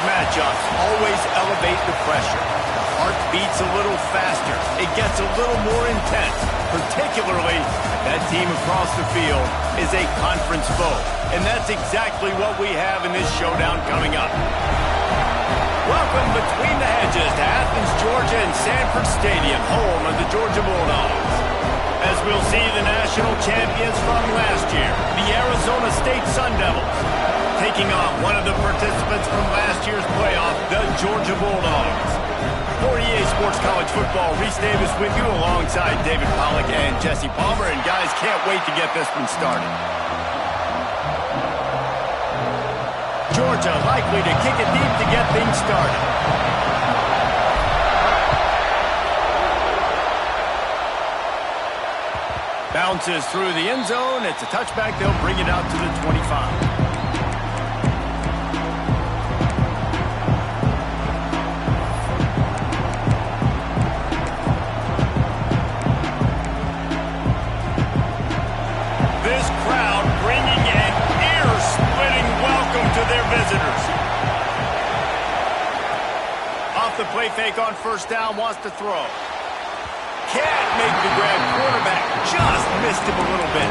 matchups always elevate the pressure. The heart beats a little faster. It gets a little more intense, particularly if that team across the field is a conference foe. And that's exactly what we have in this showdown coming up. Welcome between the hedges to Athens, Georgia and Sanford Stadium, home of the Georgia Bulldogs. As we'll see the national champions from last year, the Arizona State Sun Devils, taking on one of the participants from last year's playoff, the Georgia Bulldogs. For EA Sports College Football, Reese Davis with you alongside David Pollack and Jesse Palmer. And guys, can't wait to get this one started. Georgia likely to kick it deep to get things started. Bounces through the end zone. It's a touchback. They'll bring it out to the 25. This crowd bringing an ear-splitting welcome to their visitors. Off the play fake on first down, wants to throw. Can't make the grab. Quarterback just missed him a little bit.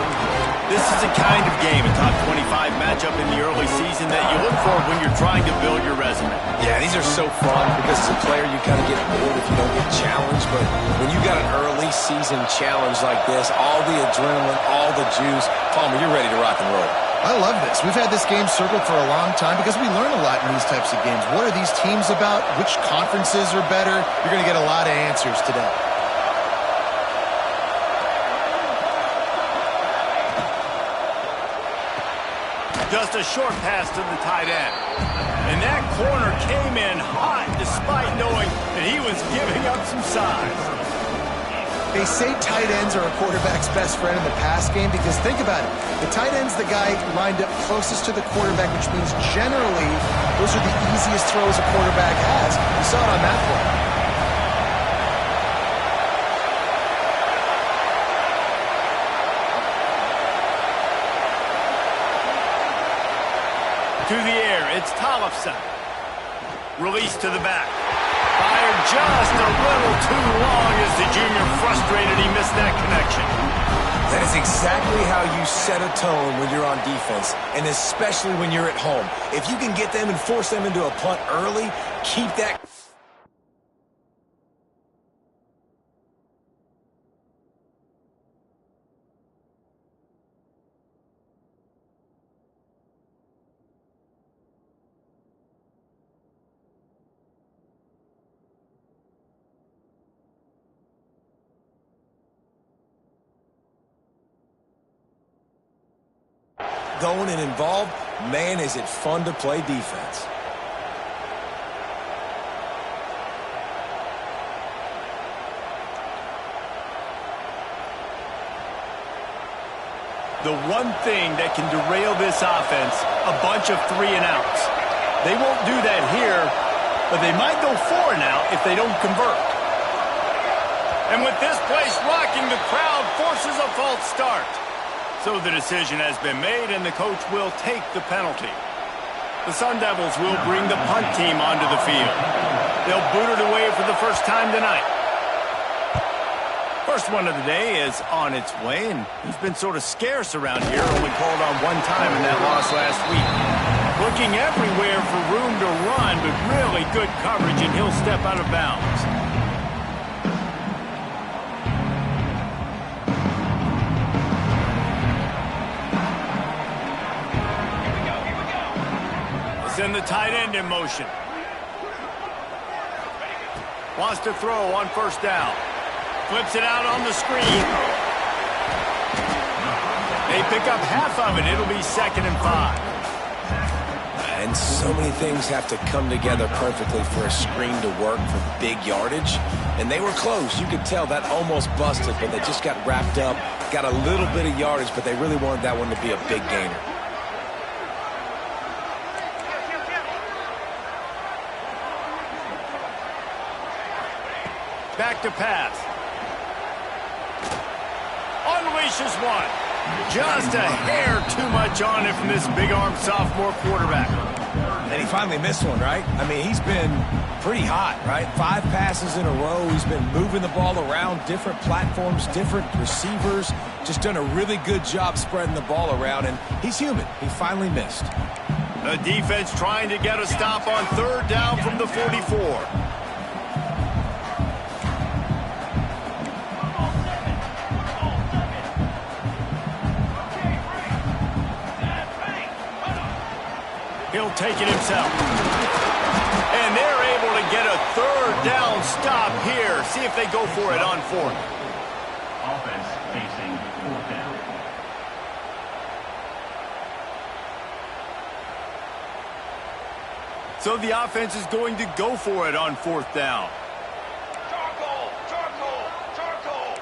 This is the kind of game, a top 25 matchup in the early season, that you look for when you're trying to build your resume. Yeah, these are so fun because as a player you kind of get bored if you don't get challenged. But when you got an early season challenge like this, all the adrenaline, all the juice, Palmer, you're ready to rock and roll. I love this. We've had this game circled for a long time because we learn a lot in these types of games. What are these teams about? Which conferences are better? You're going to get a lot of answers today. Just a short pass to the tight end. And that corner came in hot despite knowing that he was giving up some size. They say tight ends are a quarterback's best friend in the pass game because think about it. The tight end's the guy lined up closest to the quarterback, which means generally those are the easiest throws a quarterback has. You saw it on that play. To the air, it's Tollefson. Release to the back. Fired just a little too long as the junior frustrated he missed that connection. That is exactly how you set a tone when you're on defense, and especially when you're at home. If you can get them and force them into a punt early, keep that... going and involved, man, is it fun to play defense. The one thing that can derail this offense, a bunch of 3-and-outs. They won't do that here, but they might go 4-and-out if they don't convert. And with this place rocking, the crowd forces a false start. So the decision has been made, and the coach will take the penalty. The Sun Devils will bring the punt team onto the field. They'll boot it away for the first time tonight. First one of the day is on its way, and he's been sort of scarce around here, only called on one time in that loss last week. Looking everywhere for room to run, but really good coverage, and he'll step out of bounds. Send the tight end in motion. Wants to throw on first down. Flips it out on the screen. They pick up half of it. It'll be 2nd and 5. And so many things have to come together perfectly for a screen to work for big yardage. And they were close. You could tell that almost busted, but they just got wrapped up, got a little bit of yardage, but they really wanted that one to be a big gainer. Back to pass. Unleashes one. Just a hair too much on it from this big-armed sophomore quarterback. And he finally missed one, right? I mean, he's been pretty hot, right? 5 passes in a row. He's been moving the ball around, different platforms, different receivers. Just done a really good job spreading the ball around, and he's human. He finally missed. The defense trying to get a stop on 3rd down from the 44. He'll take it himself. And they're able to get a 3rd down stop here. See if they go for it on 4th. Offense facing 4th down. So the offense is going to go for it on 4th down. Charcoal! Charcoal! Charcoal!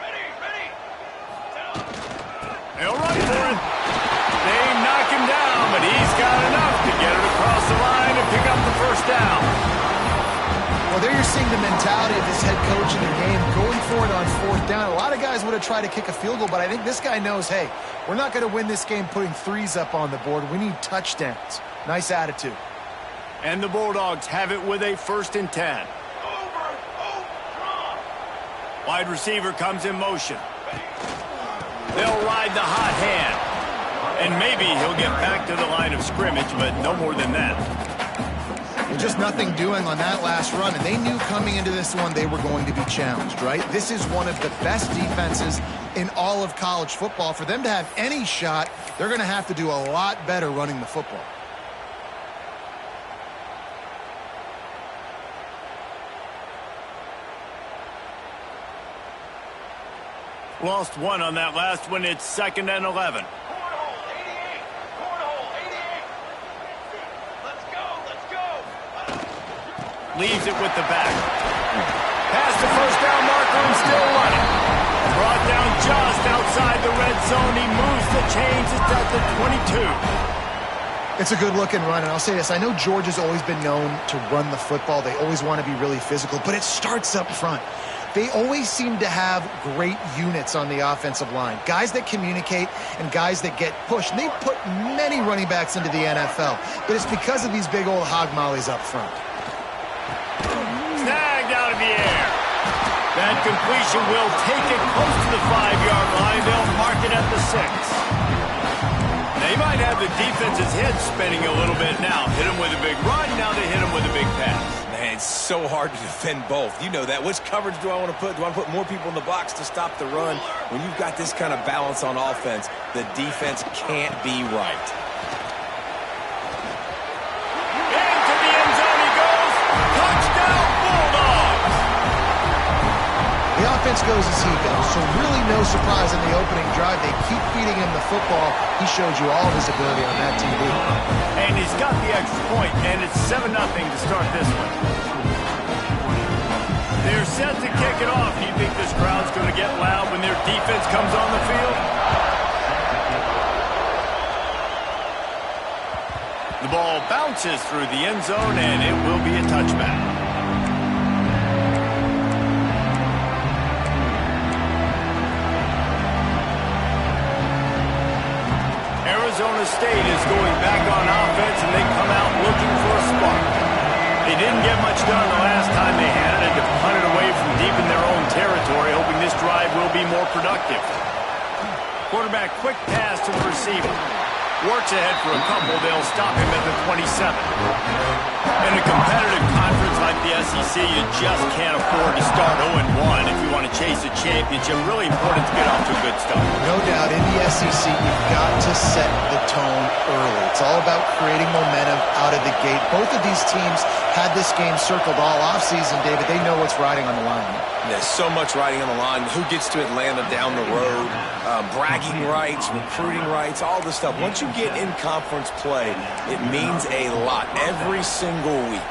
Ready! Ready! They'll run for it. They knock him down, but he's got enough to get it across the line and pick up the 1st down. Well, there you're seeing the mentality of this head coach in the game, going for it on 4th down. A lot of guys would have tried to kick a field goal, but I think this guy knows, hey, we're not going to win this game putting 3s up on the board. We need touchdowns. Nice attitude. And the Bulldogs have it with a 1st and 10. Wide receiver comes in motion. They'll ride the hot hand. And maybe he'll get back to the line of scrimmage, but no more than that. Well, just nothing doing on that last run, and they knew coming into this one they were going to be challenged, right? This is one of the best defenses in all of college football. For them to have any shot, they're going to have to do a lot better running the football. Lost one on that last one. It's 2nd and 11. Leaves it with the back. Past the first down marker and still running. Brought down just outside the red zone. He moves the chains. It's at the 22. It's a good-looking run, and I'll say this. I know Georgia's always been known to run the football. They always want to be really physical, but it starts up front. They always seem to have great units on the offensive line. Guys that communicate and guys that get pushed. And they've put many running backs into the NFL, but it's because of these big old hog mollies up front. Snagged out of the air. That completion will take it close to the 5-yard line. They'll mark it at the 6. They might have the defense's head spinning a little bit now. Hit him with a big run. Now they hit him with a big pass. Man, it's so hard to defend both. You know that. Which coverage do I want to put? Do I want to put more people in the box to stop the run? When you've got this kind of balance on offense, the defense can't be right. Into the end zone he goes. Touchdown, Bulldogs! The offense goes as he goes, so really no surprise in the opening drive. They keep feeding him the football. He showed you all of his ability on that TV. And he's got the extra point, and it's 7-0 to start this one. They're set to kick it off. Do you think this crowd's going to get loud when their defense comes on the field? The ball bounces through the end zone, and it will be a touchback. Arizona State is going back on offense, and they come out looking for a spark. They didn't get much done the last time they had it to punt it away from deep in their own territory, hoping this drive will be more productive. Quarterback quick pass to the receiver. Works ahead for a couple. They'll stop him at the 27. In a competitive conference like the SEC, you just can't afford to start 0-1 if you want to chase a championship. Really important to get off to a good start. No doubt, in the SEC, you've got to set the tone early. It's all about creating momentum out of the gate. Both of these teams had this game circled all offseason, David. They know what's riding on the line. There's so much riding on the line. Who gets to Atlanta down the road? Bragging rights, recruiting rights, all this stuff. Once you get in conference play, it means a lot every single week.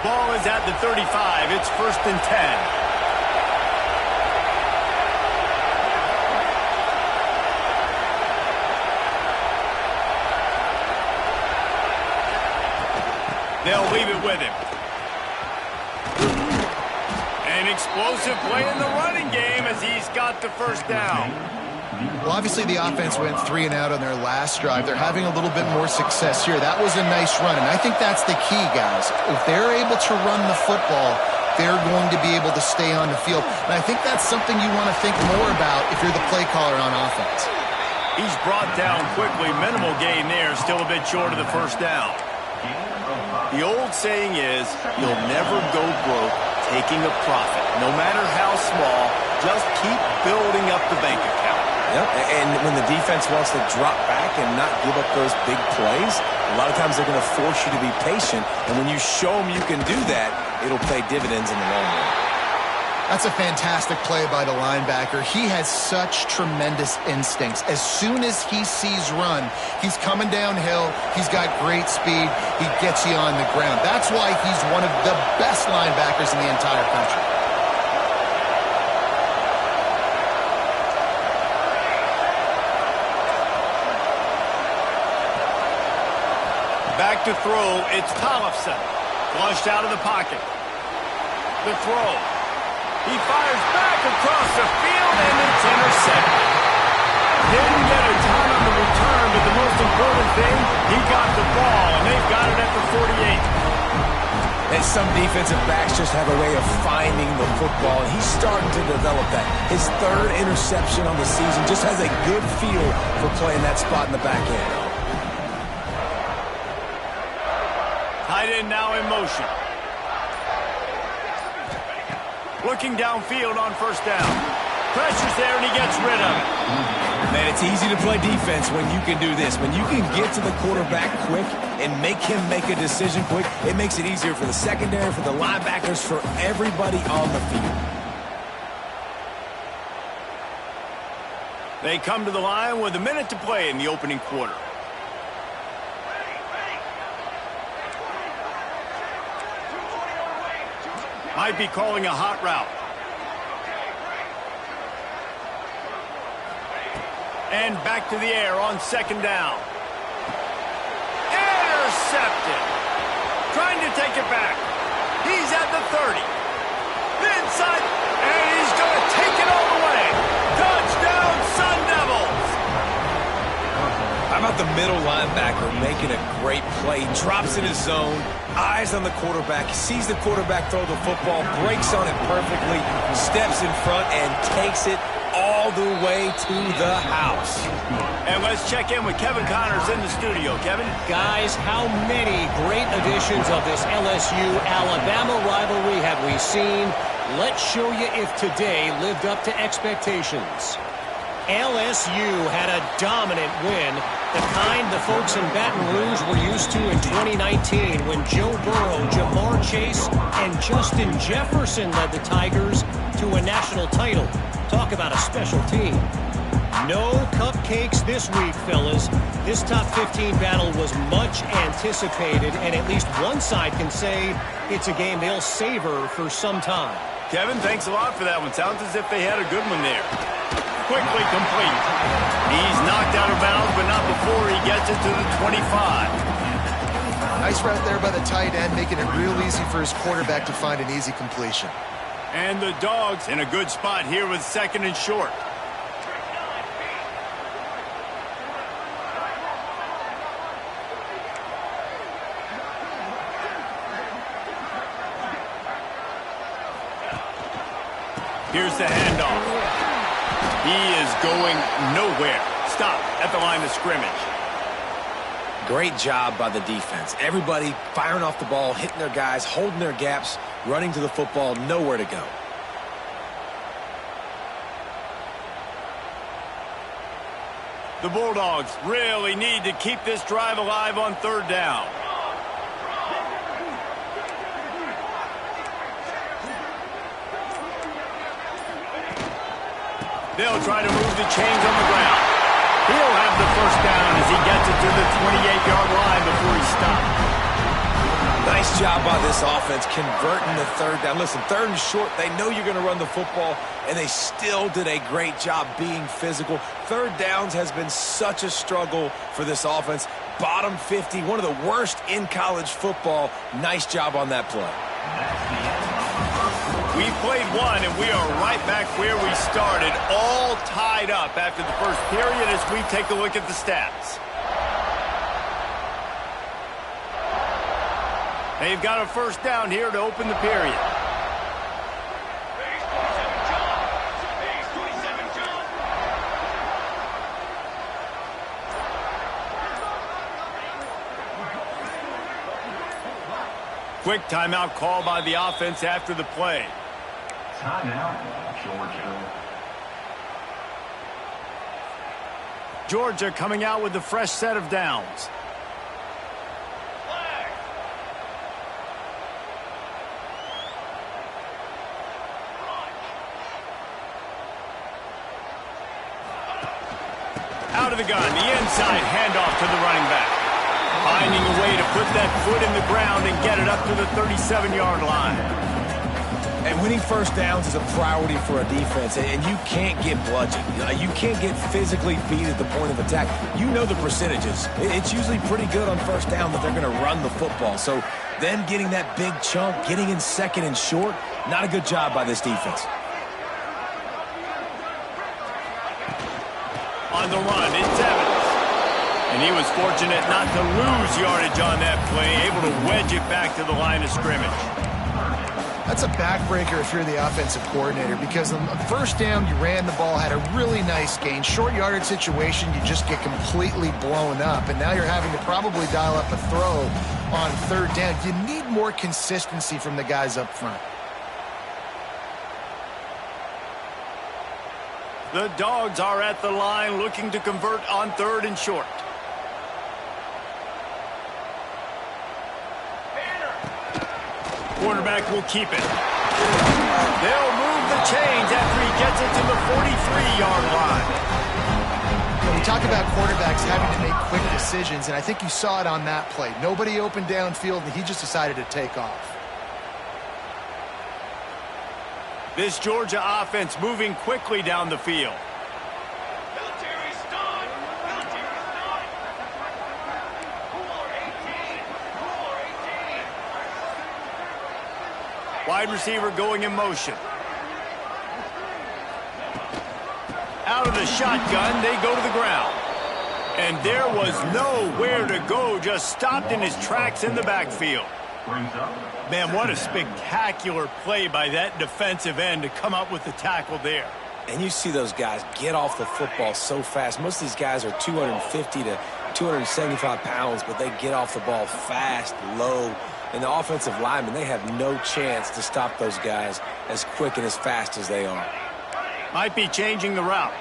Ball is at the 35. It's 1st and 10. They'll leave it with him. An explosive play in the running game as he's got the first down. Well, obviously the offense went 3 and out on their last drive. They're having a little bit more success here. That was a nice run, and I think that's the key, guys. If they're able to run the football, they're going to be able to stay on the field. And I think that's something you want to think more about if you're the play caller on offense. He's brought down quickly. Minimal gain there. Still a bit short of the first down. The old saying is, you'll never go broke taking a profit. No matter how small, just keep building up the bank account. Yep, and when the defense wants to drop back and not give up those big plays, a lot of times they're going to force you to be patient. And when you show them you can do that, it'll pay dividends in the long run. That's a fantastic play by the linebacker. He has such tremendous instincts. As soon as he sees run, he's coming downhill. He's got great speed. He gets you on the ground. That's why he's one of the best linebackers in the entire country. Back to throw. It's Tollefson. Flushed out of the pocket. The throw. He fires back across the field, and it's intercepted. Didn't get a ton on the return, but the most important thing, he got the ball, and they've got it at the 48. And some defensive backs just have a way of finding the football, and he's starting to develop that. His third interception on the season, just has a good feel for playing that spot in the back end. Tight end now in motion. Looking downfield on first down. Pressure's there, and he gets rid of it. Man, it's easy to play defense when you can do this. When you can get to the quarterback quick and make him make a decision quick, it makes it easier for the secondary, for the linebackers, for everybody on the field. They come to the line with a minute to play in the opening quarter. Might be calling a hot route. And back to the air on second down. Intercepted. Trying to take it back. He's at the 30. The inside, and he's going to take it all the way. Touchdown, Sun Devils. How about the middle linebacker making a great play? Drops in his zone, eyes on the quarterback, sees the quarterback throw the football, breaks on it perfectly, steps in front, and takes it all the way to the house. And let's check in with Kevin Connors in the studio. Kevin? Guys, how many great editions of this LSU-Alabama rivalry have we seen? Let's show you if today lived up to expectations. LSU had a dominant win, the kind the folks in Baton Rouge were used to in 2019 when Joe Burrow, Jamar Chase, and Justin Jefferson led the Tigers to a national title. Talk about a special team. No cupcakes this week, fellas. This top 15 battle was much anticipated, and at least one side can say it's a game they'll savor for some time. Kevin, thanks a lot for that one. Sounds as if they had a good one there. Quickly complete. He's knocked out of bounds, but not before he gets it to the 25. Nice route there by the tight end, making it real easy for his quarterback to find an easy completion. And the Dogs in a good spot here with second and short. Here's the handoff. He is going nowhere. Stop at the line of scrimmage. Great job by the defense. Everybody firing off the ball, hitting their guys, holding their gaps, running to the football, nowhere to go. The Bulldogs really need to keep this drive alive on third down. They'll try to move the chains on the ground. He'll have the first down as he gets it to the 28-yard line before he stops. Nice job by this offense converting the third down. Listen, third and short, they know you're going to run the football, and they still did a great job being physical. Third downs has been such a struggle for this offense. Bottom 50, one of the worst in college football. Nice job on that play. We've played one, and we are right back where we started, all tied up after the first period as we take a look at the stats. They've got a first down here to open the period. Quick timeout call by the offense after the play. Timeout, Georgia. Georgia coming out with a fresh set of downs. Out of the gun, the inside handoff to the running back. Finding a way to put that foot in the ground and get it up to the 37-yard line. And winning first downs is a priority for a defense, and you can't get bludgeoned. You can't get physically beat at the point of attack. You know the percentages. It's usually pretty good on first down that they're going to run the football. So then getting that big chunk, getting in second and short, not a good job by this defense. On the run, it's Evans. And he was fortunate not to lose yardage on that play, able to wedge it back to the line of scrimmage. That's a backbreaker if you're the offensive coordinator, because on first down, you ran the ball, had a really nice gain. Short yardage situation, you just get completely blown up, and now you're having to probably dial up a throw on third down. You need more consistency from the guys up front. The Dogs are at the line looking to convert on third and short. Quarterback will keep it. They'll move the chains after he gets it to the 43-yard line. We talk about quarterbacks having to make quick decisions, and I think you saw it on that play. Nobody opened downfield, and he just decided to take off. This Georgia offense moving quickly down the field. Wide receiver going in motion. Out of the shotgun, they go to the ground. And there was nowhere to go, just stopped in his tracks in the backfield. Man, what a spectacular play by that defensive end to come up with the tackle there. And you see those guys get off the football so fast. Most of these guys are 250 to 275 pounds, but they get off the ball fast, low. And the offensive linemen, they have no chance to stop those guys as quick and as fast as they are. Might be changing the route.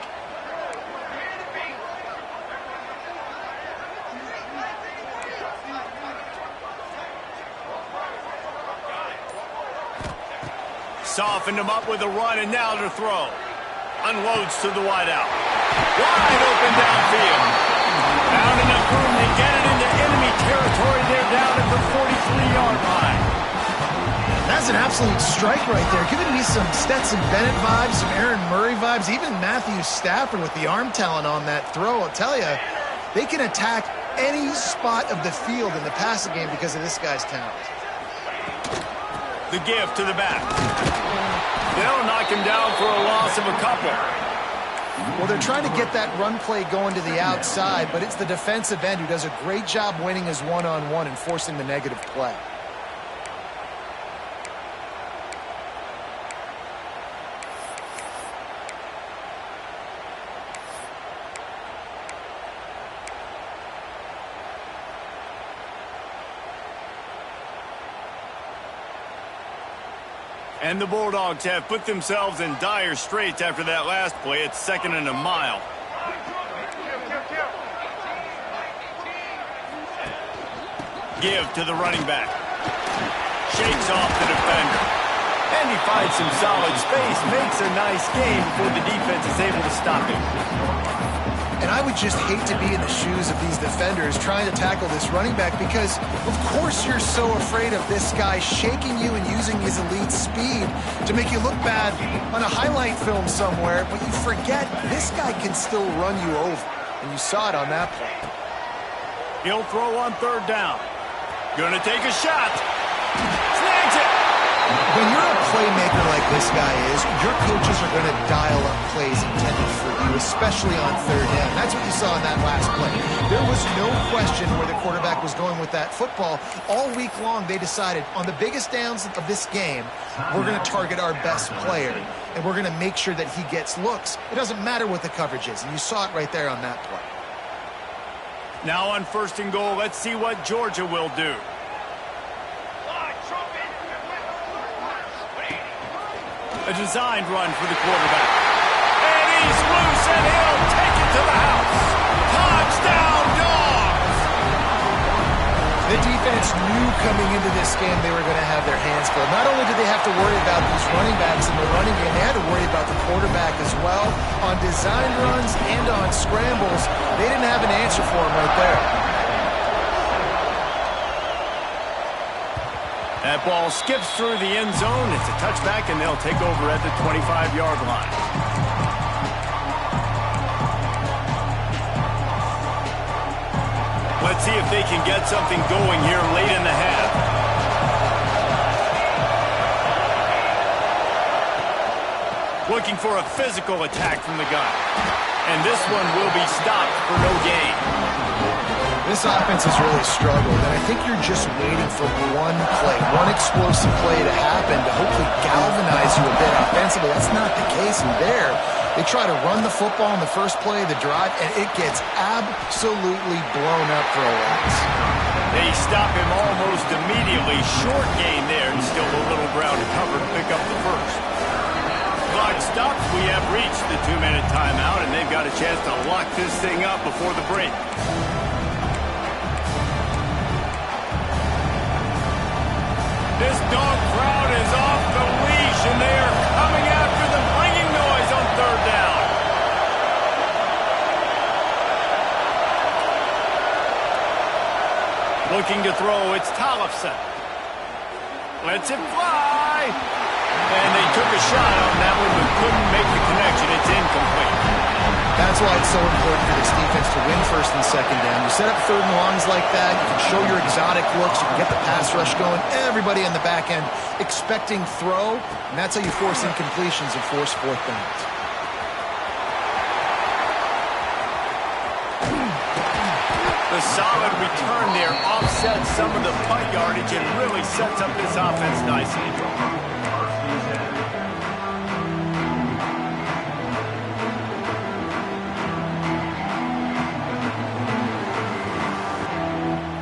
Softened him up with a run, and now to throw. Unloads to the wideout. Wide open downfield. Found enough room to get it into enemy territory. They're down at the 43-yard line. That's an absolute strike right there. Giving me some Stetson Bennett vibes, some Aaron Murray vibes, even Matthew Stafford with the arm talent on that throw. I'll tell you, they can attack any spot of the field in the passing game because of this guy's talent. The give to the back. They'll knock him down for a loss of a couple. Well, they're trying to get that run play going to the outside, but it's the defensive end who does a great job winning his one-on-one and forcing the negative play. And the Bulldogs have put themselves in dire straits after that last play. It's 2nd and a mile. Give to the running back. Shakes off the defender. And he finds some solid space. Makes a nice game before the defense is able to stop him. And I would just hate to be in the shoes of these defenders trying to tackle this running back because, of course, you're so afraid of this guy shaking you and using his elite speed to make you look bad on a highlight film somewhere, but you forget this guy can still run you over. And you saw it on that play. He'll throw on third down. Gonna take a shot. Snags it. When you're a playmaker like this guy is, your coaches are going to dial up plays intended for you, especially on third down. That's what you saw in that last play. There was no question where the quarterback was going with that football. All week long, they decided on the biggest downs of this game, we're going to target our best player, and we're going to make sure that he gets looks. It doesn't matter what the coverage is, and you saw it right there on that play. Now on 1st and goal, let's see what Georgia will do. A designed run for the quarterback. And he's loose, and he'll take it to the house. Touchdown, Dogs! The defense knew coming into this game they were going to have their hands full. Not only did they have to worry about these running backs in the running game, they had to worry about the quarterback as well. On design runs and on scrambles, they didn't have an answer for him right there. That ball skips through the end zone. It's a touchback, and they'll take over at the 25-yard line. Let's see if they can get something going here late in the half. Looking for a physical attack from the gun. And this one will be stopped for no gain. This offense has really struggled, and I think you're just waiting for one play, one explosive play to happen to hopefully galvanize you a bit offensively. That's not the case, and there, they try to run the football in the first play of the drive, and it gets absolutely blown up for a loss. They stop him almost immediately. Short gain there, and still a little ground to cover to pick up the first. Clock stops. We have reached the 2-minute timeout, and they've got a chance to lock this thing up before the break. This dog crowd is off the leash, and they are coming after them, bringing noise on third down. Looking to throw, it's Tollefson. Lets it fly. And they took a shot on that one, but couldn't make the connection. It's incomplete. That's why it's so important for this defense to win first and second down. You set up third and longs like that, you can show your exotic looks, you can get the pass rush going, everybody on the back end expecting throw, and that's how you force incompletions and force fourth downs. The solid return there offsets some of the punt yardage and really sets up this offense nicely.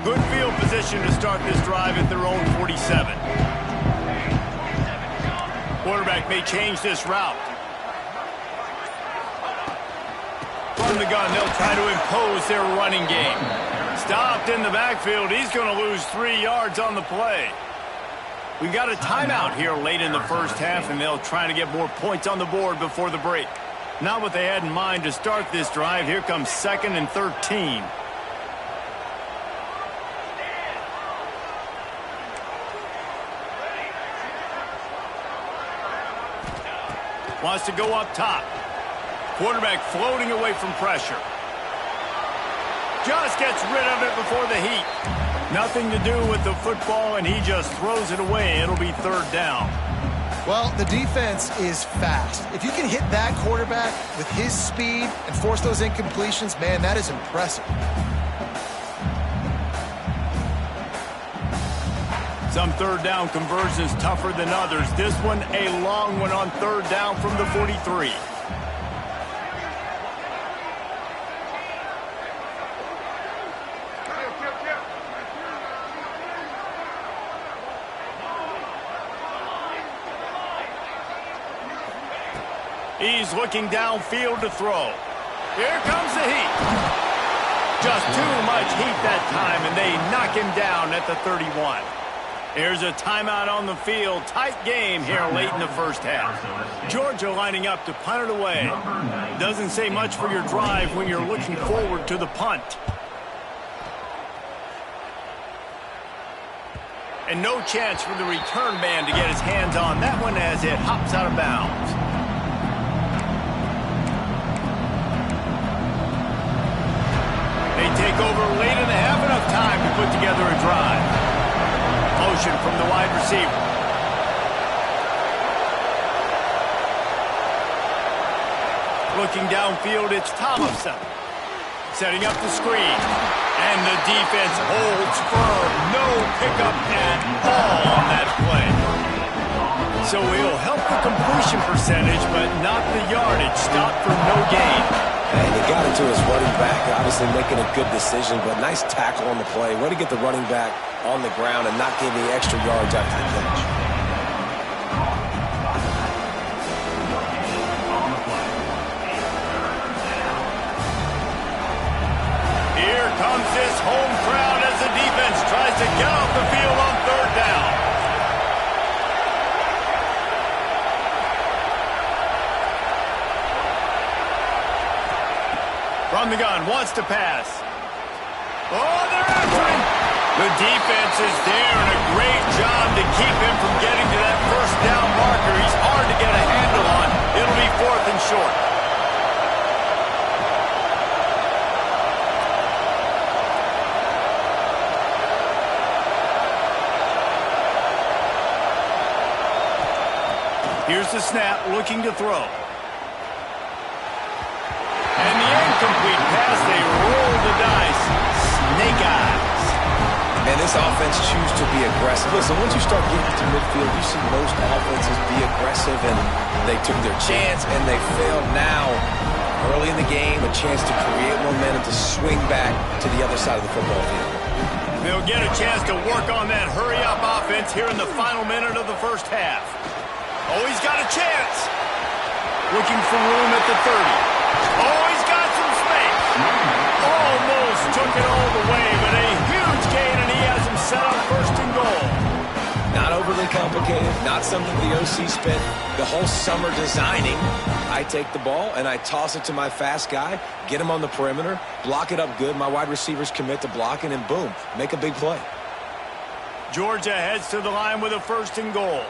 Good field position to start this drive at their own 47. Quarterback may change this route. From the gun, they'll try to impose their running game. Stopped in the backfield. He's going to lose 3 yards on the play. We got a timeout here late in the first half, and they'll try to get more points on the board before the break. Not what they had in mind to start this drive. Here comes 2nd and 13. Wants to go up top. Quarterback floating away from pressure. Just gets rid of it before the heat. Nothing to do with the football, and he just throws it away. It'll be third down. Well, the defense is fast. If you can hit that quarterback with his speed and force those incompletions, man, that is impressive. Some third down conversions tougher than others. This one, a long one on third down from the 43. He's looking downfield to throw. Here comes the heat. Just too much heat that time, and they knock him down at the 31. Here's a timeout on the field. Tight game here late in the first half. Georgia lining up to punt it away. Doesn't say much for your drive when you're looking forward to the punt. And no chance for the return man to get his hands on that one as it hops out of bounds. They take over late in the half, enough time to put together a drive. Motion from the wide receiver. Looking downfield, it's Tollefson. Setting up the screen. And the defense holds firm. No pickup at all on that play. So he'll help the completion percentage, but not the yardage. Stop for no gain. And he got into his running back, obviously making a good decision, but nice tackle on the play. Way to get the running back on the ground and not give any extra yards after the catch. Here comes this home crowd as the defense tries to get off the field on third down. From the gun, wants to pass. Oh, they're after him. The defense is there, and a great job to keep him from getting to that first down marker. He's hard to get a handle on. It'll be 4th and short. Here's the snap, looking to throw. And the incomplete pass, they roll the dice. Snake this offense choose to be aggressive. Listen, once you start getting to midfield, you see most offenses be aggressive, and they took their chance, and they failed. Now, early in the game, a chance to create momentum to swing back to the other side of the football field. They'll get a chance to work on that hurry-up offense here in the final minute of the first half. Oh, he's got a chance. Looking for room at the 30. Oh, he's got some space. Almost took it all the way, but a huge gain, and he has him set up first and goal. Not overly complicated, not something the OC spent the whole summer designing. I take the ball and I toss it to my fast guy, get him on the perimeter, block it up good. My wide receivers commit to blocking, and boom, make a big play. Georgia heads to the line with a first and goal.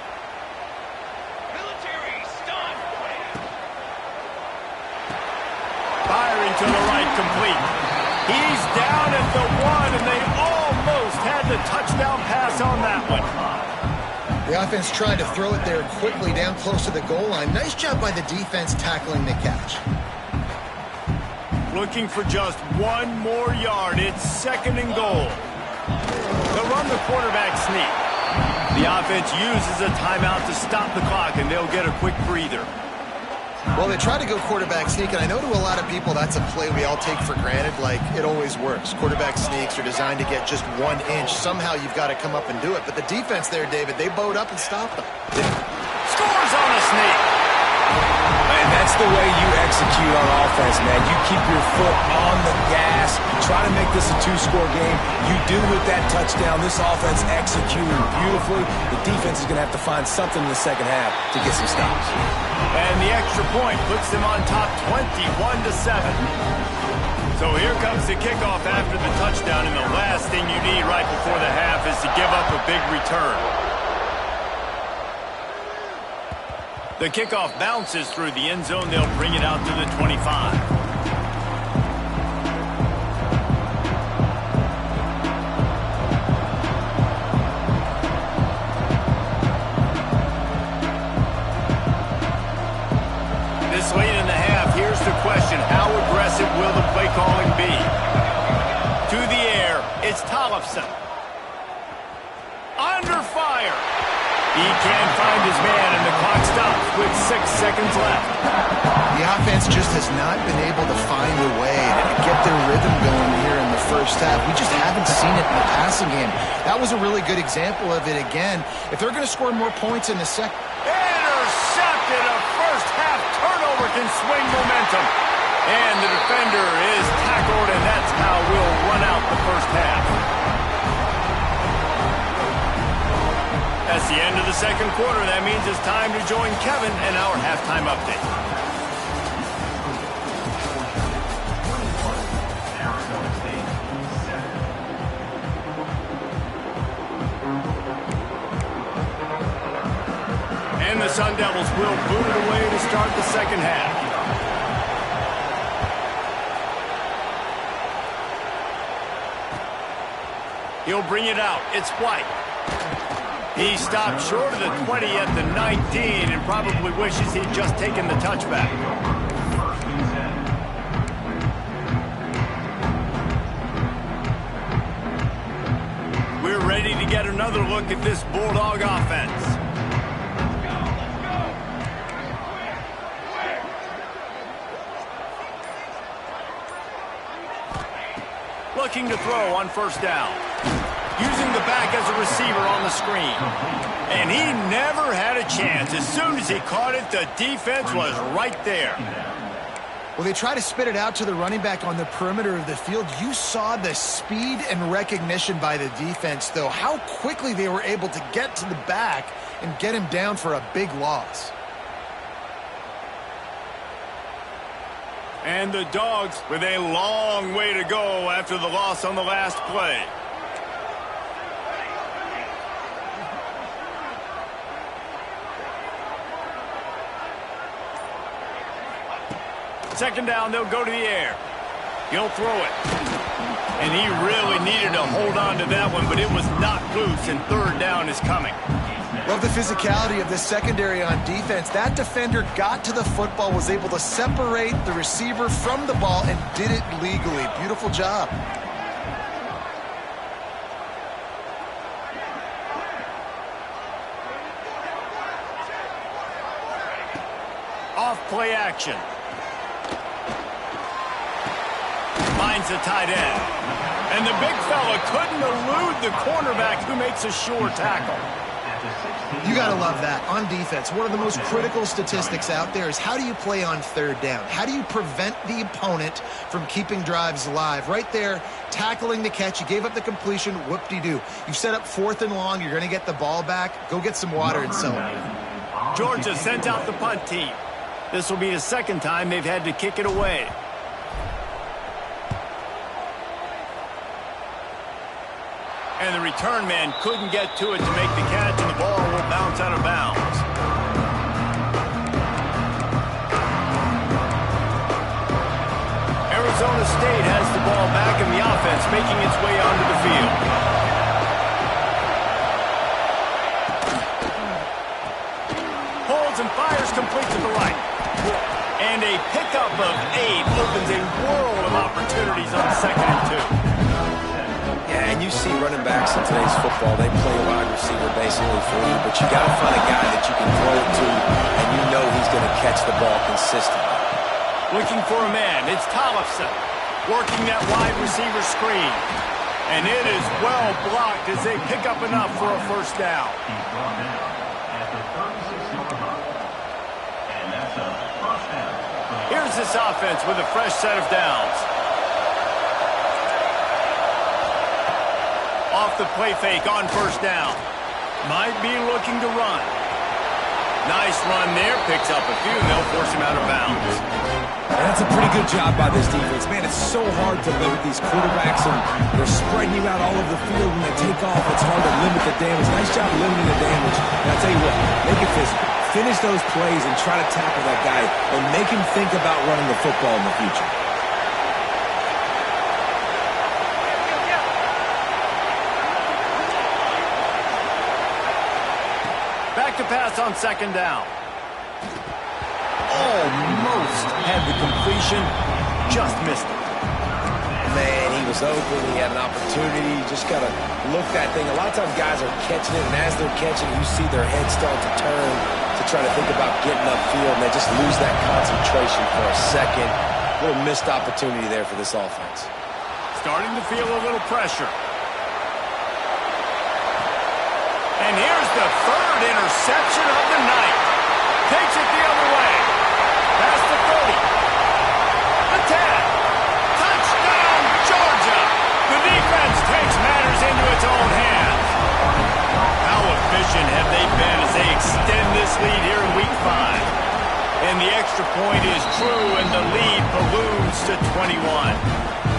Firing to the right, complete. He's down at the 1, and they almost had the touchdown pass on that one. The offense tried to throw it there quickly down close to the goal line. Nice job by the defense tackling the catch. Looking for just 1 more yard. It's second and goal. They'll run the quarterback sneak. The offense uses a timeout to stop the clock, and they'll get a quick breather. Well, they try to go quarterback sneak, and I know to a lot of people that's a play we all take for granted, like it always works. Quarterback sneaks are designed to get just 1 inch. Somehow you've got to come up and do it. But the defense there, David, they bowed up and stopped them. Scores on a sneak. And that's the way you execute on offense, man. You keep your foot on the gas. You try to make this a 2-score game. You do with that touchdown. This offense executed beautifully. The defense is going to have to find something in the second half to get some stops. And the extra point puts them on top 21-7. So here comes the kickoff after the touchdown, and the last thing you need right before the half is to give up a big return. The kickoff bounces through the end zone. They'll bring it out to the 25. This late in the half, here's the question. How aggressive will the play calling be? To the air, it's Tollefson. Under fire. He can't find his man, and the clock stops with 6 seconds left. The offense just has not been able to find a way to get their rhythm going here in the first half. We just haven't seen it in the passing game. That was a really good example of it again. If they're going to score more points in the second... Intercepted! A first-half turnover can swing momentum. And the defender is tackled, and that's how we'll run out the first half. That's the end of the second quarter. That means it's time to join Kevin in our halftime update. And the Sun Devils will boot it away to start the second half. He'll bring it out. It's White. He stopped short of the 20 at the 19 and probably wishes he'd just taken the touchback. We're ready to get another look at this Bulldog offense. Looking to throw on first down. Using the back as a receiver on the screen. And he never had a chance. As soon as he caught it, the defense was right there. Well, they try to spit it out to the running back on the perimeter of the field. You saw the speed and recognition by the defense, though. How quickly they were able to get to the back and get him down for a big loss. And the Dogs with a long way to go after the loss on the last play. Second down, they'll go to the air. He'll throw it. And he really needed to hold on to that one, but it was knocked loose, and third down is coming. Love the physicality of this secondary on defense. That defender got to the football, was able to separate the receiver from the ball, and did it legally. Beautiful job. off play action. Finds the tight end. And the big fella couldn't elude the cornerback who makes a sure tackle. You got to love that. On defense, one of the most critical statistics out there is how do you play on third down? How do you prevent the opponent from keeping drives alive? Right there, tackling the catch. You gave up the completion. Whoop-de-doo. You've set up 4th and long. You're going to get the ball back. Go get some water and celebrate. Georgia sent out the punt team. This will be the second time they've had to kick it away. And the return man couldn't get to it to make the catch, and the ball will bounce out of bounds. Arizona State has the ball back in the offense, making its way onto the field. Holds and fires complete to the right. And a pickup of 8 opens a world of opportunities on 2nd and 2. Yeah, and you see running backs in today's football, they play a wide receiver basically for you, but you got to find a guy that you can throw it to, and you know he's going to catch the ball consistently. Looking for a man, it's Tollefson, working that wide receiver screen. And it is well blocked as they pick up enough for a first down. He's brought down at the 36-yard line. And that's a first down. Here's this offense with a fresh set of downs. Off the play fake on first down. Might be looking to run. Nice run there. Picks up a few, and they'll force him out of bounds. And that's a pretty good job by this defense. Man, it's so hard to limit these quarterbacks, and they're spreading you out all over the field. When they take off, it's hard to limit the damage. Nice job limiting the damage. And I'll tell you what, make it physical. Finish those plays and try to tackle that guy and make him think about running the football in the future. Back to pass on 2nd down. Almost had the completion, just missed it. Man, he was open. He had an opportunity. You just got to look that thing. A lot of times guys are catching it, and as they're catching it, you see their head start to turn to try to think about getting upfield, and they just lose that concentration for a second. A little missed opportunity there for this offense. Starting to feel a little pressure. And here's the 3rd interception of the night. Takes it the other way. Past the 30. The 10. Touchdown, Georgia. The defense takes matters into its own hands. How efficient have they been as they extend this lead here in Week 5? And the extra point is true, and the lead balloons to 21.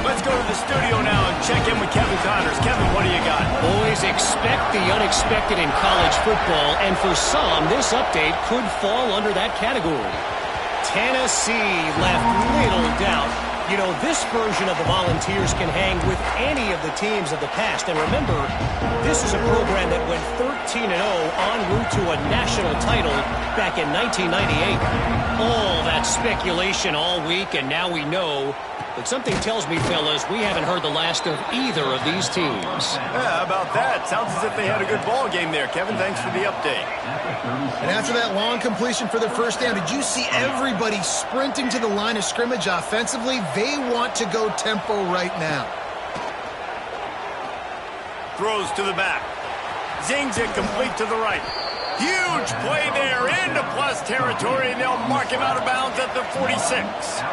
Let's go to the studio now and check in with Kevin Connors. Kevin, what do you got? Boys, expect the unexpected in college football, and for some, this update could fall under that category. Tennessee left little doubt. You know, this version of the Volunteers can hang with any of the teams of the past. And remember, this is a program that went 13-0 en route to a national title back in 1998. All that speculation all week, and now we know. But something tells me, fellas, we haven't heard the last of either of these teams. Yeah, how about that? Sounds as if they had a good ball game there. Kevin, thanks for the update. And after that long completion for the first down, did you see everybody sprinting to the line of scrimmage offensively? They want to go tempo right now. Throws to the back. Zings it complete to the right. Huge play there into plus territory, and they'll mark him out of bounds at the 46.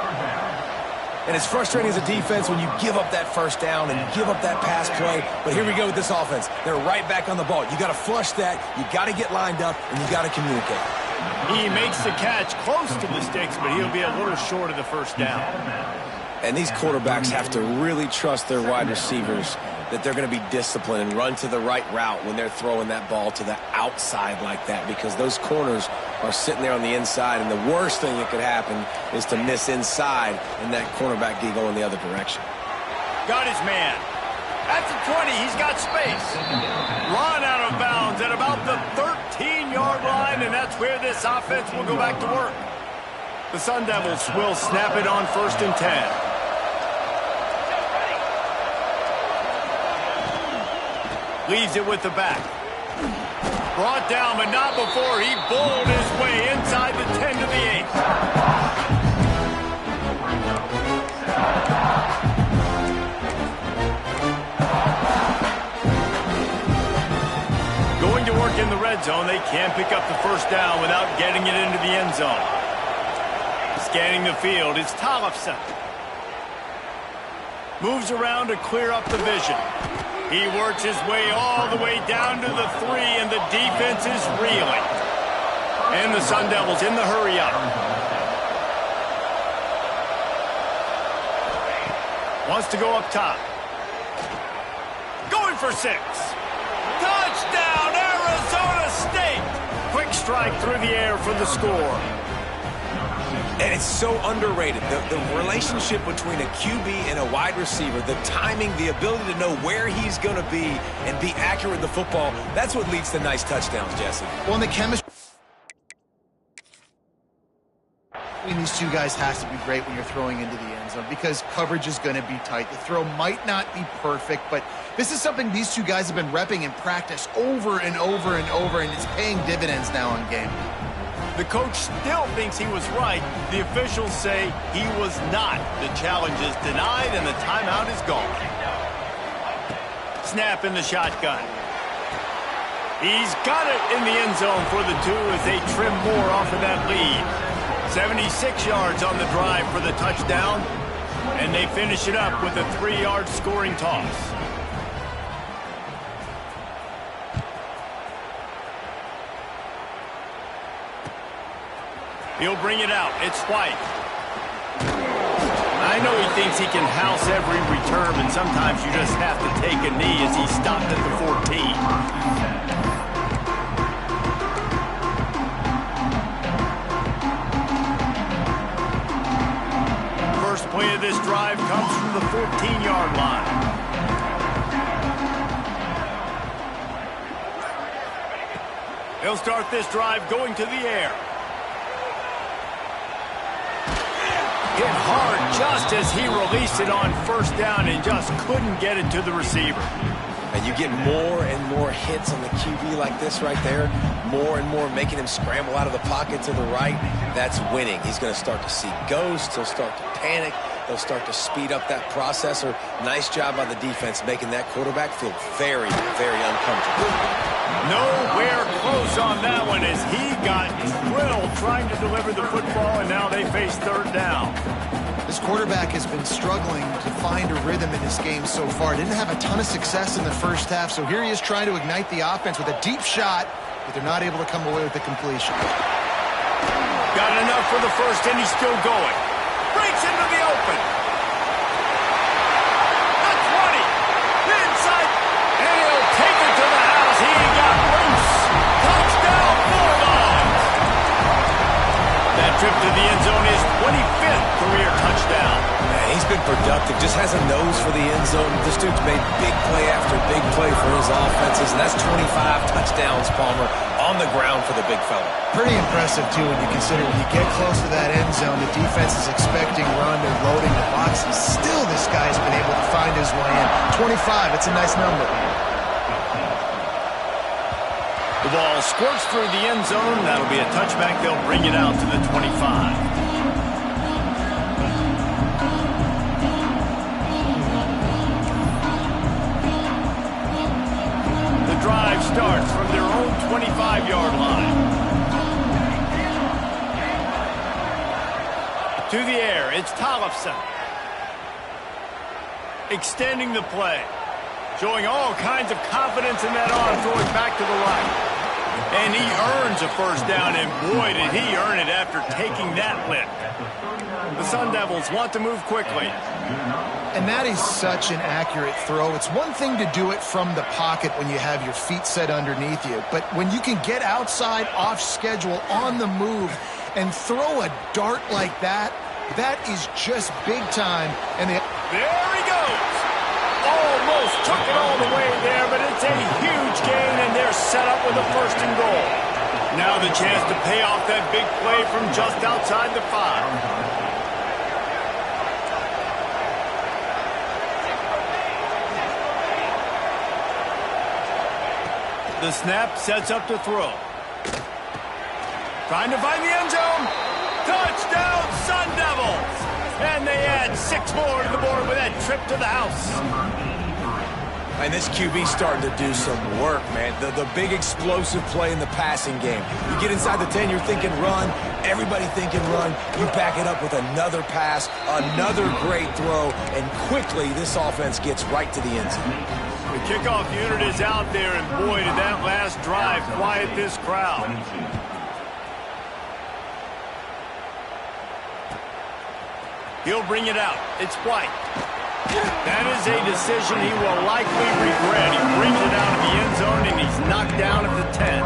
And it's frustrating as a defense when you give up that first down and you give up that pass play. But here we go with this offense. They're right back on the ball. You got to flush that. You got to get lined up, and you got to communicate. He makes the catch close to the sticks, but he'll be a little short of the first down. And these quarterbacks have to really trust their wide receivers that they're going to be disciplined and run to the right route when they're throwing that ball to the outside like that, because those corners are sitting there on the inside, and the worst thing that could happen is to miss inside and that cornerback go in the other direction. Got his man. At the 20, he's got space. Run out of bounds at about the 13-yard line, and that's where this offense will go back to work. The Sun Devils will snap it on 1st and 10. Leaves it with the back. Brought down, but not before he bowled his way inside the 10 to the 28. Going to work in the red zone. They can't pick up the first down without getting it into the end zone. Scanning the field, it's Tollefson. Moves around to clear up the vision. He works his way all the way down to the 3, and the defense is reeling. And the Sun Devils in the hurry-up. Wants to go up top. Going for 6. Touchdown, Arizona State! Quick strike through the air for the score. And it's so underrated. The relationship between a QB and a wide receiver, the timing, the ability to know where he's going to be and be accurate with the football, that's what leads to nice touchdowns, Jesse. Well, and the chemistry between these two guys has to be great when you're throwing into the end zone because coverage is going to be tight. The throw might not be perfect, but this is something these two guys have been repping in practice over and over and over, and it's paying dividends now in game. The coach still thinks he was right. The officials say he was not. The challenge is denied, and the timeout is gone. Snap in the shotgun. He's got it in the end zone for the 2 as they trim more off of that lead. 76 yards on the drive for the touchdown, and they finish it up with a 3-yard scoring toss. He'll bring it out. It's White. I know he thinks he can house every return, and sometimes you just have to take a knee as he stopped at the 14. First play of this drive comes from the 14-yard line. He'll start this drive going to the air. Hit hard just as he released it on first down and just couldn't get it to the receiver. And you get more and more hits on the QB like this right there, more and more making him scramble out of the pocket to the right. That's winning. He's going to start to see ghosts. He'll start to panic. He'll start to speed up that processor. Nice job by the defense making that quarterback feel very, very uncomfortable. Nowhere close on that one as he got drilled trying to deliver the football, and now they face third down. This quarterback has been struggling to find a rhythm in this game so far. Didn't have a ton of success in the first half, so here he is trying to ignite the offense with a deep shot, but they're not able to come away with the completion. Got enough for the first, and he's still going. Breaks into the open. The 20. Inside. And he'll take it to the house. He got loose. Touchdown, Bulldogs. That trip to the end zone is 25th career touchdown. Man, he's been productive. Just has a nose for the end zone. This dude's made big play after big play for his offenses, and that's 25 touchdowns, Palmer, on the ground for the big fella. Pretty impressive, too, when you consider when you get close to that end zone, the defense is expecting run and loading the box, and still this guy's been able to find his way in. 25, it's a nice number. The ball squirts through the end zone. That'll be a touchback. They'll bring it out to the 25. Drive starts from their own 25-yard line. To the air, it's Tollefson. Extending the play. Showing all kinds of confidence in that arm, throwing back to the right. And he earns a first down, and boy, did he earn it after taking that lift. The Sun Devils want to move quickly. And that is such an accurate throw. It's one thing to do it from the pocket when you have your feet set underneath you, but when you can get outside, off schedule, on the move, and throw a dart like that, that is just big time. And there he goes. Almost took it all the way there, but it's a huge gain, and they're set up with a first and goal. Now the chance to pay off that big play from just outside the 5. The snap sets up to throw. Trying to find the end zone. Touchdown, Sun Devils! And they add 6 more to the board with that trip to the house. And this QB's starting to do some work, man. The big explosive play in the passing game. You get inside the 10, you're thinking run. Everybody thinking run. You back it up with another pass, another great throw, and quickly this offense gets right to the end zone. The kickoff unit is out there, and boy, did that last drive quiet this crowd. He'll bring it out. It's White. That is a decision he will likely regret. He brings it out of the end zone, and he's knocked down at the 10.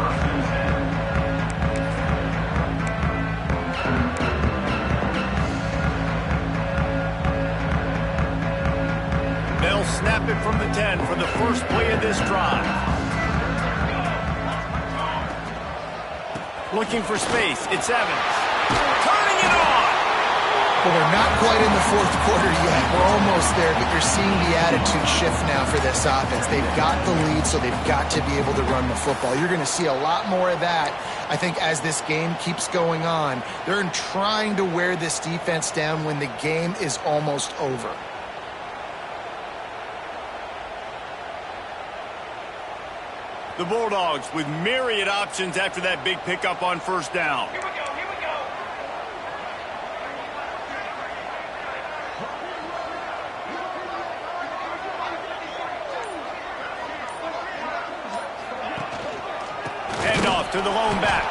They'll snap it from the 10 for the first play of this drive. Looking for space. It's Evans. Turning it on. Well, they're not quite in the fourth quarter yet. We're almost there, but you're seeing the attitude shift now for this offense. They've got the lead, so they've got to be able to run the football. You're going to see a lot more of that, I think, as this game keeps going on. They're trying to wear this defense down when the game is almost over. The Bulldogs with myriad options after that big pickup on first down. Here we go, here we go. Handoff to the lone back.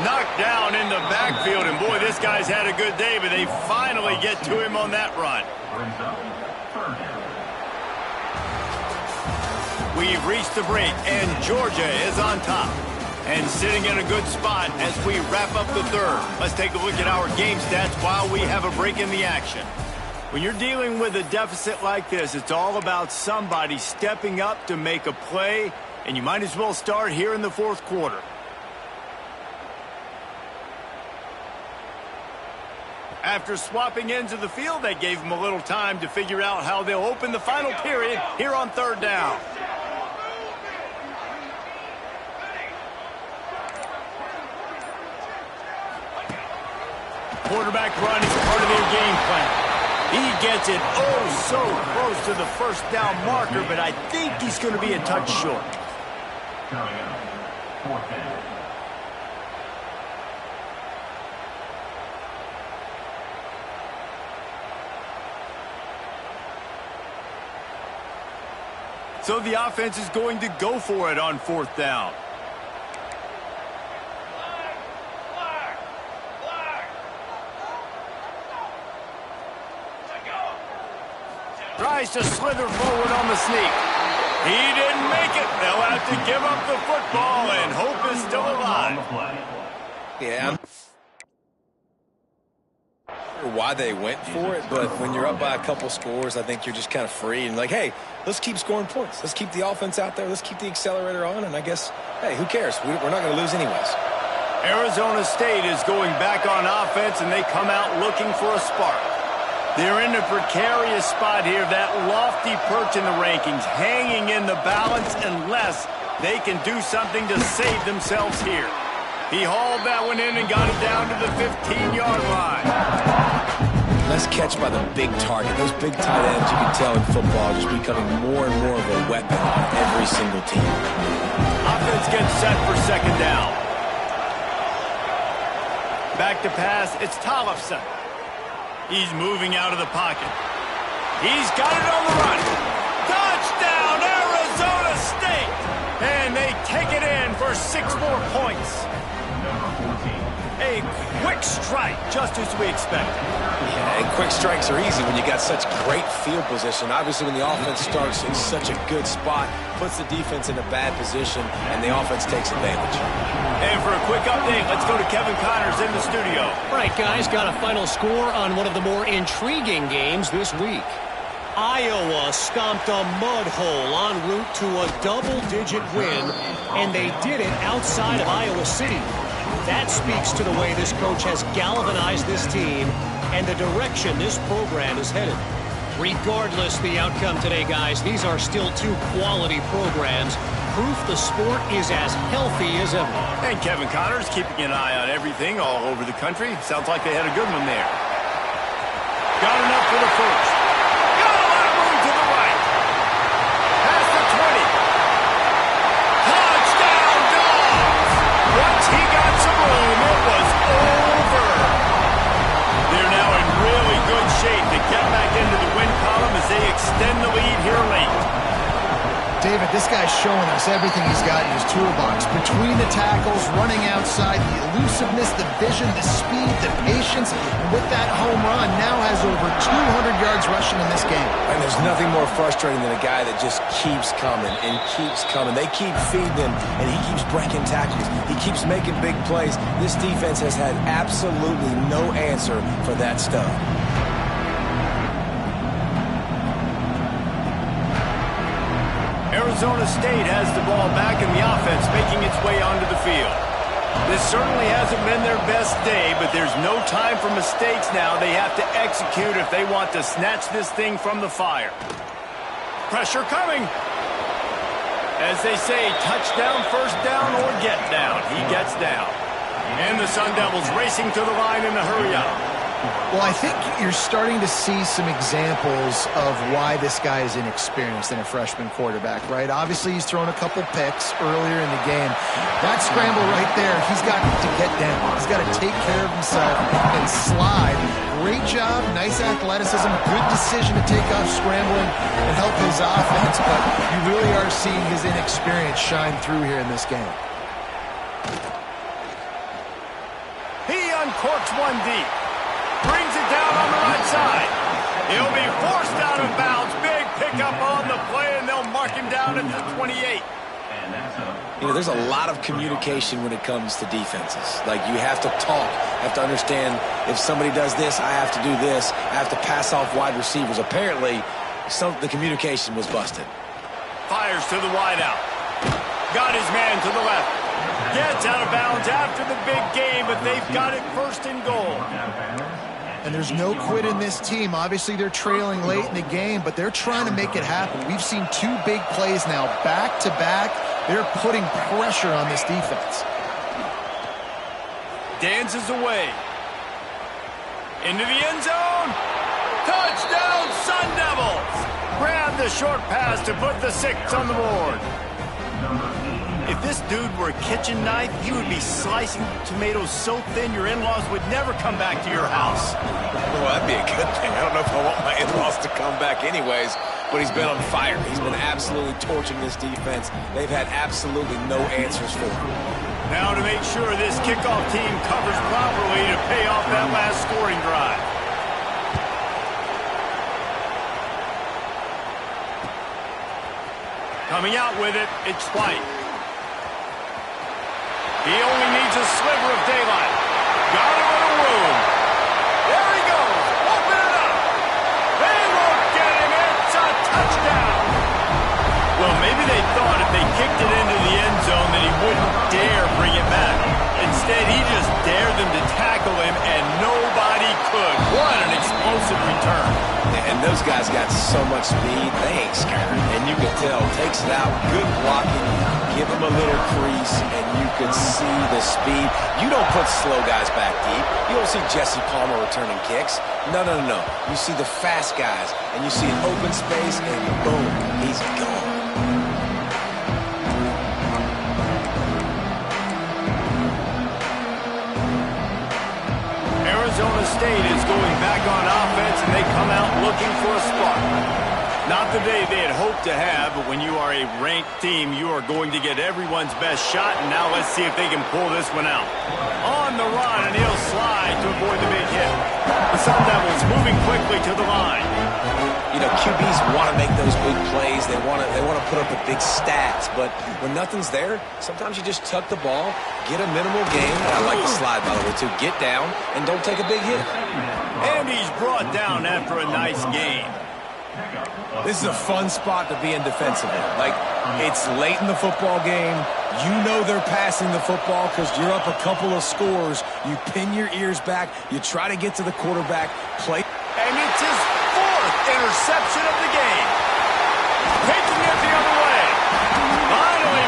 Knocked down in the backfield, and boy, this guy's had a good day, but they finally get to him on that run. Brings up third down. We've reached the break, and Georgia is on top. And sitting in a good spot as we wrap up the third. Let's take a look at our game stats while we have a break in the action. When you're dealing with a deficit like this, it's all about somebody stepping up to make a play, and you might as well start here in the fourth quarter. After swapping ends of the field, that gave them a little time to figure out how they'll open the final period here on third down. Quarterback run is part of their game plan. He gets it oh so close to the first down marker, but I think he's going to be a touch short. Coming up, fourth down. So the offense is going to go for it on fourth down. Tries to slither forward on the sneak. He didn't make it. They'll have to give up the football, and hope is still alive. Yeah. Why they went for it, but when you're up by a couple scores, I think you're just kind of free and like, hey, let's keep scoring points. Let's keep the offense out there. Let's keep the accelerator on, and I guess, hey, who cares? We're not going to lose anyways. Arizona State is going back on offense, and they come out looking for a spark. They're in a precarious spot here, that lofty perch in the rankings, hanging in the balance unless they can do something to save themselves here. He hauled that one in and got it down to the 15-yard line. Nice catch by the big target. Those big tight ends, you can tell in football, just becoming more and more of a weapon on every single team. Offense gets set for second down. Back to pass, it's Tollefson. He's moving out of the pocket. He's got it on the run. Touchdown, Arizona State! And they take it in for 6 more points. Number 14. A quick strike, just as we expected. Yeah, and quick strikes are easy when you got such great field position. Obviously, when the offense starts in such a good spot, puts the defense in a bad position, and the offense takes advantage. And for a quick update, let's go to Kevin Connors in the studio. All right, guys, got a final score on one of the more intriguing games this week. Iowa stomped a mud hole en route to a double-digit win, and they did it outside of Iowa City. That speaks to the way this coach has galvanized this team and the direction this program is headed. Regardless the outcome today, guys, these are still 2 quality programs proof the sport is as healthy as ever. And Kevin Connors keeping an eye on everything all over the country. Sounds like they had a good one there. Got enough for the first. Got a lot of room to the right. Past the 20. Touchdown, Dogs! Once he got some room, it was over. They're now in really good shape to get back into the win column as they extend the lead here late. David, this guy's showing us everything he's got in his toolbox. Between the tackles, running outside, the elusiveness, the vision, the speed, the patience. And with that home run, now has over 200 yards rushing in this game. And there's nothing more frustrating than a guy that just keeps coming and keeps coming. They keep feeding him, and he keeps breaking tackles. He keeps making big plays. This defense has had absolutely no answer for that stuff. Arizona State has the ball back in the offense, making its way onto the field. This certainly hasn't been their best day, but there's no time for mistakes now. They have to execute if they want to snatch this thing from the fire. Pressure coming. As they say, touchdown, first down, or get down. He gets down. And the Sun Devils racing to the line in a hurry up. Well, I think you're starting to see some examples of why this guy is inexperienced in a freshman quarterback, right? Obviously, he's thrown a couple picks earlier in the game. That scramble right there, he's got to get down. He's got to take care of himself and slide. Great job, nice athleticism, good decision to take off scrambling and help his offense, but you really are seeing his inexperience shine through here in this game. He uncorks one deep. Brings it down on the right side. He'll be forced out of bounds. Big pickup on the play, and they'll mark him down at the 28. You know, there's a lot of communication when it comes to defenses. Like, you have to talk, have to understand if somebody does this, I have to do this. I have to pass off wide receivers. Apparently, the communication was busted. Fires to the wideout. Got his man to the left. Gets out of bounds after the big game, but they've got it first and goal. And there's no quit in this team. Obviously, they're trailing late in the game, but they're trying to make it happen. We've seen two big plays now, back-to-back. They're putting pressure on this defense. Dances away. Into the end zone. Touchdown, Sun Devils! Grab the short pass to put the 6 on the board. If this dude were a kitchen knife, he would be slicing tomatoes so thin your in-laws would never come back to your house. Well, that'd be a good thing. I don't know if I want my in-laws to come back anyways, but he's been on fire. He's been absolutely torching this defense. They've had absolutely no answers for him. Now to make sure this kickoff team covers properly to pay off that last scoring drive. Coming out with it, it's White. He only needs a sliver of daylight. Got a little room. There he goes. Open it up. They won't get him. It's a touchdown. Well, maybe they thought if they kicked it into the end zone that he wouldn't dare bring it back. Instead, he just dared them to tackle him, and nobody could. What an explosive return. And those guys got so much speed, they ain't scared. And you can tell, takes it out, good blocking, give him a little crease, and you can see the speed. You don't put slow guys back deep. You don't see Jesse Palmer returning kicks. No. You see the fast guys, and you see an open space, and boom, he's gone. Arizona State is going back on offense, and they come out looking for a spark. Not the day they had hoped to have, but when you are a ranked team, you are going to get everyone's best shot, and now let's see if they can pull this one out. On the run, and he'll slide to avoid the big hit. The Sun Devils moving quickly to the line. You know, QBs want to make those big plays. They want to put up the big stats, but when nothing's there, sometimes you just tuck the ball, get a minimal gain. I like the slide, by the way, too. Get down and don't take a big hit. And he's brought down after a nice gain. This is a fun spot to be in defensively. Like, it's late in the football game. You know they're passing the football because you're up a couple of scores. You pin your ears back. You try to get to the quarterback. Play. And it's his 4th interception of the game. Taking it the other way. Finally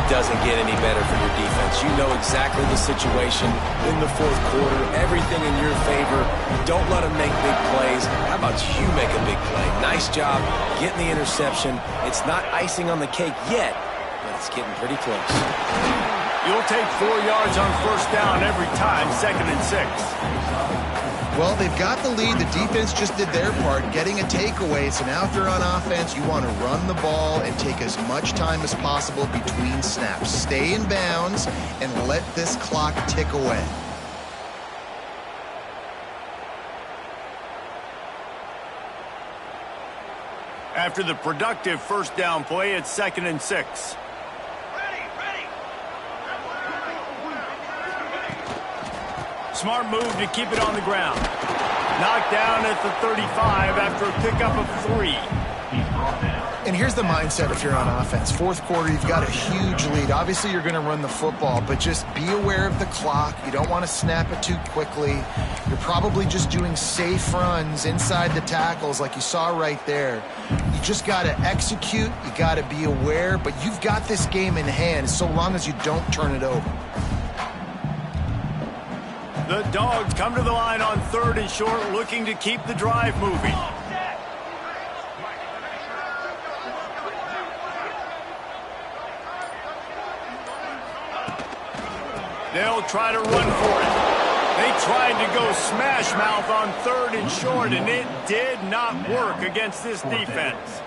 doesn't get any better for your defense. You know exactly the situation in the fourth quarter, everything in your favor. Don't let them make big plays. How about you make a big play? Nice job getting the interception. It's not icing on the cake yet, but it's getting pretty close. You'll take 4 yards on first down every time, 2nd and 6. Well, they've got the lead. The defense just did their part, getting a takeaway. So now if you're on offense, you want to run the ball and take as much time as possible between snaps. Stay in bounds and let this clock tick away. After the productive first down play, it's 2nd and 6. Smart move to keep it on the ground. Knocked down at the 35 after a pickup of 3. And here's the mindset if you're on offense. Fourth quarter, you've got a huge lead. Obviously, you're going to run the football, but just be aware of the clock. You don't want to snap it too quickly. You're probably just doing safe runs inside the tackles like you saw right there. You just got to execute. You got to be aware, but you've got this game in hand so long as you don't turn it over. The Dogs come to the line on 3rd and short, looking to keep the drive moving. They'll try to run for it. They tried to go smash mouth on 3rd and short, and it did not work against this defense.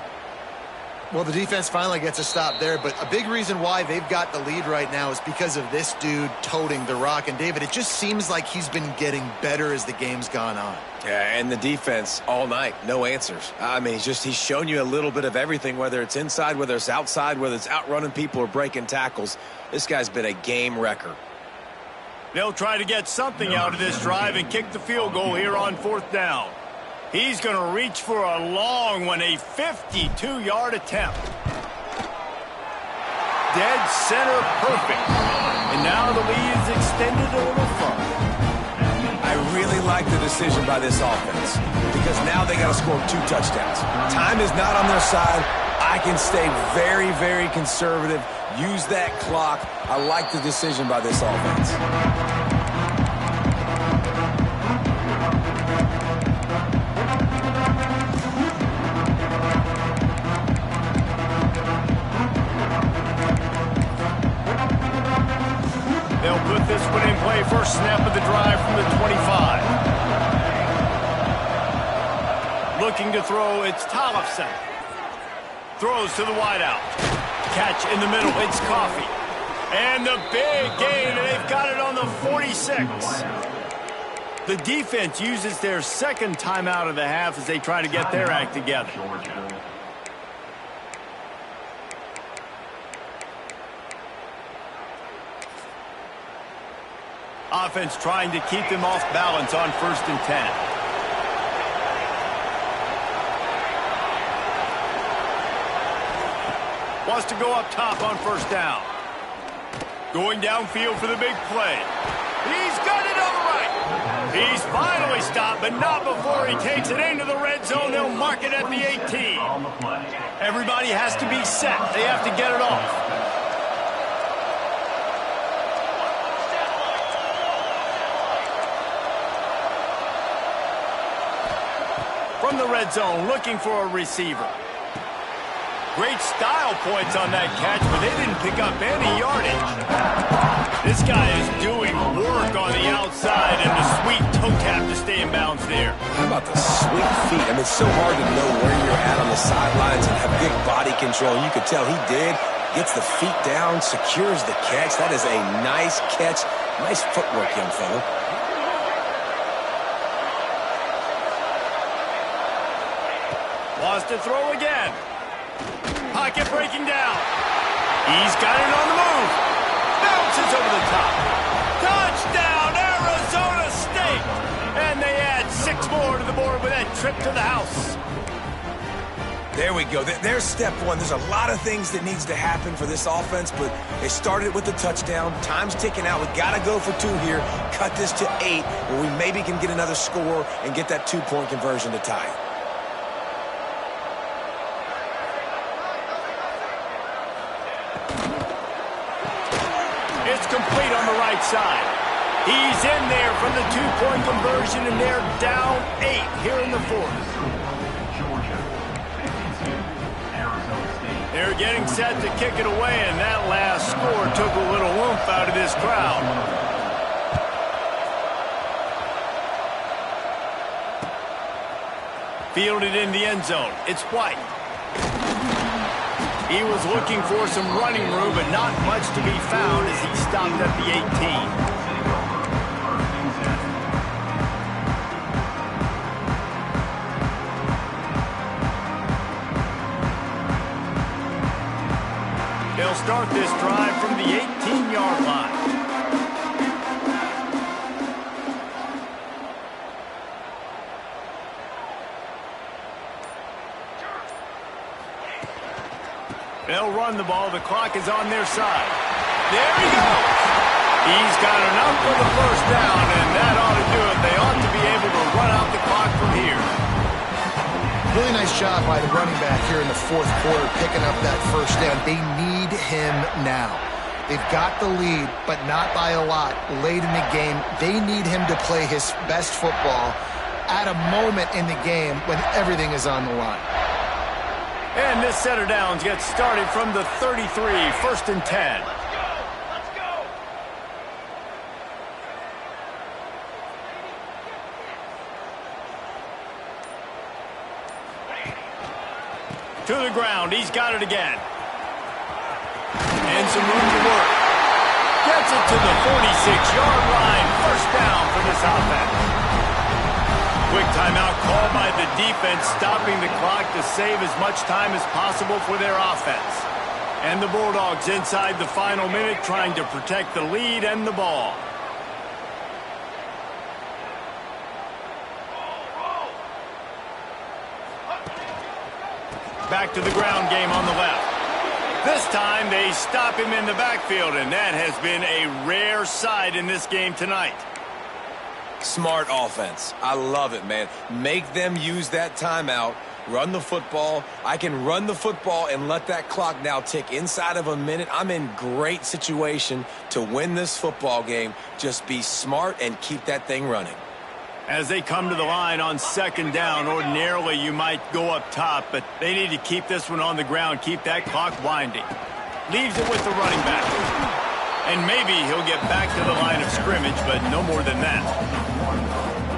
Well, the defense finally gets a stop there, but a big reason why they've got the lead right now is because of this dude toting the rock. And, David, it just seems like he's been getting better as the game's gone on. Yeah, and the defense all night, no answers. I mean, he's shown you a little bit of everything, whether it's inside, whether it's outside, whether it's outrunning people or breaking tackles. This guy's been a game wrecker. They'll try to get something out of this drive and kick the field goal here on 4th down. He's going to reach for a long one, a 52-yard attempt. Dead center perfect. And now the lead is extended a little further. I really like the decision by this offense because now they got to score 2 touchdowns. Time is not on their side. I can stay very, very conservative. Use that clock. I like the decision by this offense. They'll put this one in play. First snap of the drive from the 25. Looking to throw, it's Tollefson. Throws to the wideout. Catch in the middle, it's Coffee. And the big gain, and they've got it on the 46. The defense uses their second timeout of the half as they try to get their act together. Offense trying to keep them off balance on 1st and 10. Wants to go up top on 1st down. Going downfield for the big play. He's got it on the right. He's finally stopped, but not before he takes it into the red zone. They'll mark it at the 18. Everybody has to be set. They have to get it off. From the red zone, looking for a receiver. Great style points on that catch, but they didn't pick up any yardage. This guy is doing work on the outside, and the sweet toe tap to stay in bounds there. How about the sweet feet? I mean, it's so hard to know where you're at on the sidelines and have good body control. You could tell he did. Gets the feet down, secures the catch. That is a nice catch. Nice footwork, young fella. Wants to throw again. Pocket breaking down. He's got it on the move. Bounces over the top. Touchdown, Arizona State. And they add 6 more to the board with that trip to the house. There we go. There's step one. There's a lot of things that needs to happen for this offense, but they started with the touchdown. Time's ticking out. We got to go for 2 here. Cut this to 8, where we maybe can get another score and get that 2-point conversion to tie it. It's complete on the right side. He's in there from the two-point conversion, and they're down 8 here in the fourth. They're getting set to kick it away, and that last score took a little oomph out of this crowd. Fielded in the end zone. It's White. He was looking for some running room, but not much to be found as he stopped at the 18. They'll start this drive from the 18-yard line. They'll run the ball. The clock is on their side. There he goes. He's got enough for the first down, and that ought to do it. They ought to be able to run out the clock from here. Really nice job by the running back here in the fourth quarter, picking up that first down. They need him now. They've got the lead, but not by a lot late in the game. They need him to play his best football at a moment in the game when everything is on the line. And this set of downs gets started from the 33, 1st and 10. Let's go. To the ground. He's got it again. And some room to work. Gets it to the 46-yard line. First down for this offense. Quick timeout called by the defense, stopping the clock to save as much time as possible for their offense. And the Bulldogs inside the final minute trying to protect the lead and the ball. Back to the ground game on the left. This time they stop him in the backfield, and that has been a rare sight in this game tonight. Smart offense. I love it, man. Make them use that timeout. Run the football. I can run the football and let that clock now tick inside of a minute. I'm in great situation to win this football game. Just be smart and keep that thing running. As they come to the line on second down, ordinarily you might go up top, but they need to keep this one on the ground, keep that clock winding. Leaves it with the running back. And maybe he'll get back to the line of scrimmage, but no more than that.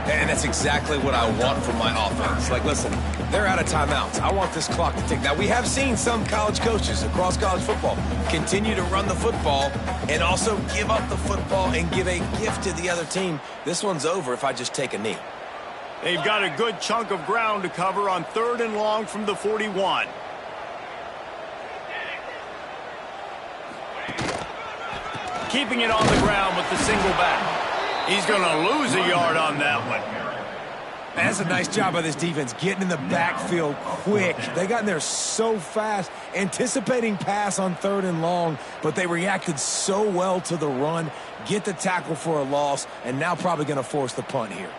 And that's exactly what I want from my offense. Like, listen, they're out of timeouts. I want this clock to tick. Now, we have seen some college coaches across college football continue to run the football and also give up the football and give a gift to the other team. This one's over if I just take a knee. They've got a good chunk of ground to cover on 3rd and long from the 41. Keeping it on the ground with the single back. He's going to lose a yard on that one. That's a nice job by this defense, getting in the backfield quick. They got in there so fast, anticipating pass on 3rd and long, but they reacted so well to the run, get the tackle for a loss, and now probably going to force the punt here.